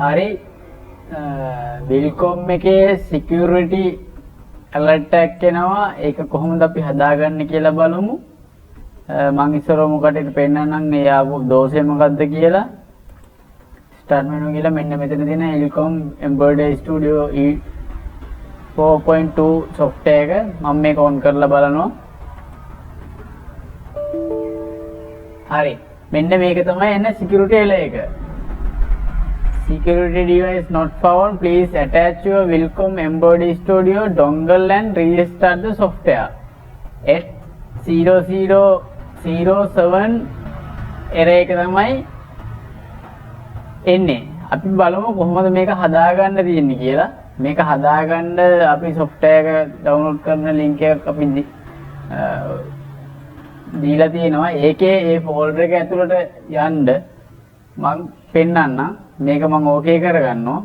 හරි Wilcom එකේ security alert එකක් එනවා. ඒක කොහොමද අපි හදාගන්නේ කියලා බලමු. මම ඉස්සරව මොකටද පෙන්නන්නම් මේ ආපු දෝෂය මොකද්ද කියලා. start menu ගිහලා මෙන්න මෙතන තියෙන Wilcom EmbroideryStudio 4.2 software එක මම මේක on කරලා බලනවා. හරි මෙන්න මේක තමයි එන්නේ security alert එක. Security device not found. Please attach your Wilcom EmbroideryStudio dongle and restart the software. H0007 error එක තමයි එන්නේ. අපි බලමු කොහොමද මේක හදාගන්න තියෙන්නේ කියලා. මේක හදාගන්න අපි software එක download කරන link එකක් අපි දීලා තියෙනවා. ඒකේ ඒ folder එක ඇතුළට යන්න මම පෙන්නන්නම්. මේක මම ඕකේ කරගන්නවා.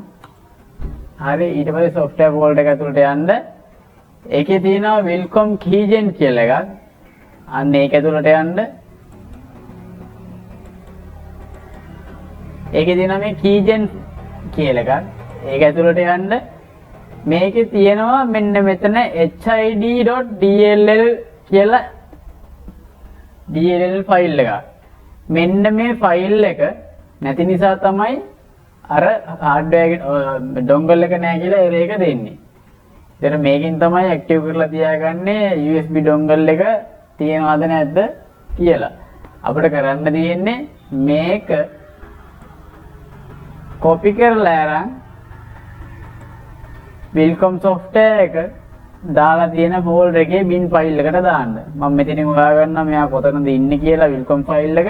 හරි ඊට පස්සේ software folder එක ඇතුළට යන්න. ඒකේ තියෙනවා Wilcom keygen කියලා එකක්. අන්න ඒක ඇතුළට යන්න. ඒකේ තියෙනවා මේ keygen කියලා එකක්. ඒක ඇතුළට යන්න. මේකේ තියෙනවා මෙන්න මෙතන hid.dll කියලා DLL ෆයිල් එකක්. මෙන්න මේ ෆයිල් එක නැති නිසා තමයි අර hardware එක dongle එක නැහැ කියලා error එක දෙන්නේ. ඒතර මේකෙන් තමයි active කරලා තියාගන්නේ USB dongle එක තියෙනවද නැද්ද කියලා. අපිට කරන්න තියෙන්නේ මේක copy කරලා අරන් Wilcom software එක දාලා තියෙන folder එකේ bin file එකට දාන්න. මම මෙතනින් හොයාගන්නවා මෙයා කොතනද ඉන්නේ කියලා Wilcom file එක.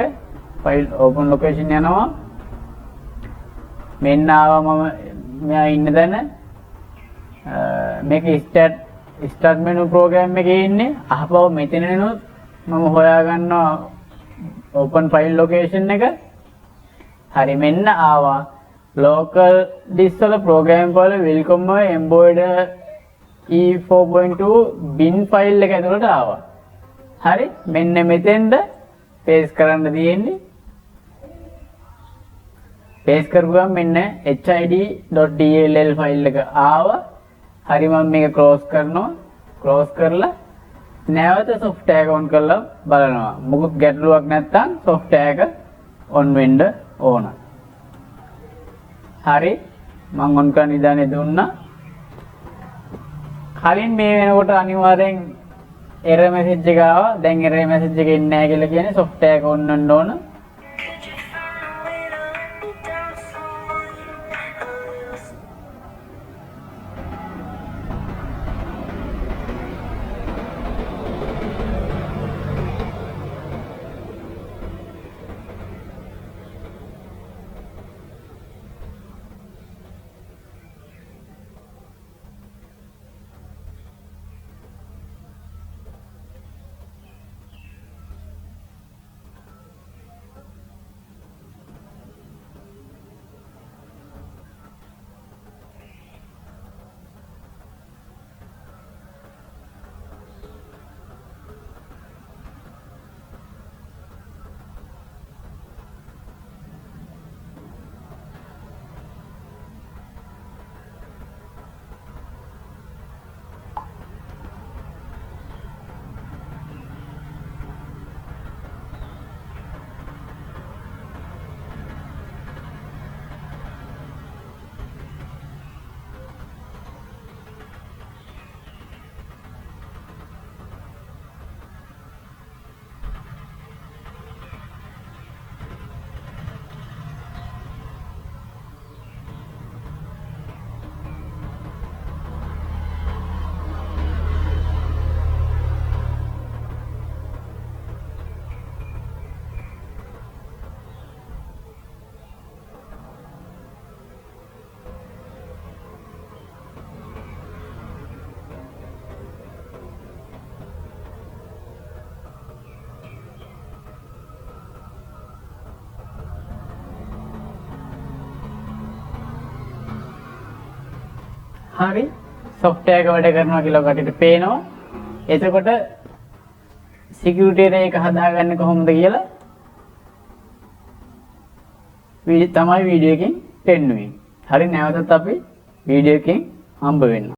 file open location යනවා. මෙන්න ආවා මම මෙයා ඉන්න තැන. මේක start menu program එකේ ඉන්නේ. අහපුව මෙතනිනුත් මම හොයාගන්නවා open file location එක. හරි මෙන්න ආවා. local disk වල program වල Wilcom Embroidery E4.2 bin file එක ඇතුළට ආවා. හරි මෙන්න මෙතෙන්ද paste කරන්න තියෙන්නේ. paste කරගුවම මෙන්න hid.dll file එක ආවා. හරි මම මේක close කරනවා. close කරලා නැවත software එක on කරලා බලනවා. මොකුත් ගැටලුවක් නැත්නම් software එක on වෙන්න ඕන. හරි මම on කරන ඉදානේ දුන්නා. කලින් මේ වෙනකොට අනිවාර්යෙන් error message එක ආවා. දැන් error message එක එන්නේ නැහැ කියලා කියන්නේ software එක on වෙන්න ඕන. හරි software එක වැඩ කරනවා කියලා ඔකට පේනවා. එතකොට security එක හදාගන්නේ කොහොමද කියලා තමයි වීඩියෝ එකෙන් පෙන්වන්නේ. හරි නැවතත් අපි වීඩියෝ එකකින් හම්බ වෙනවා.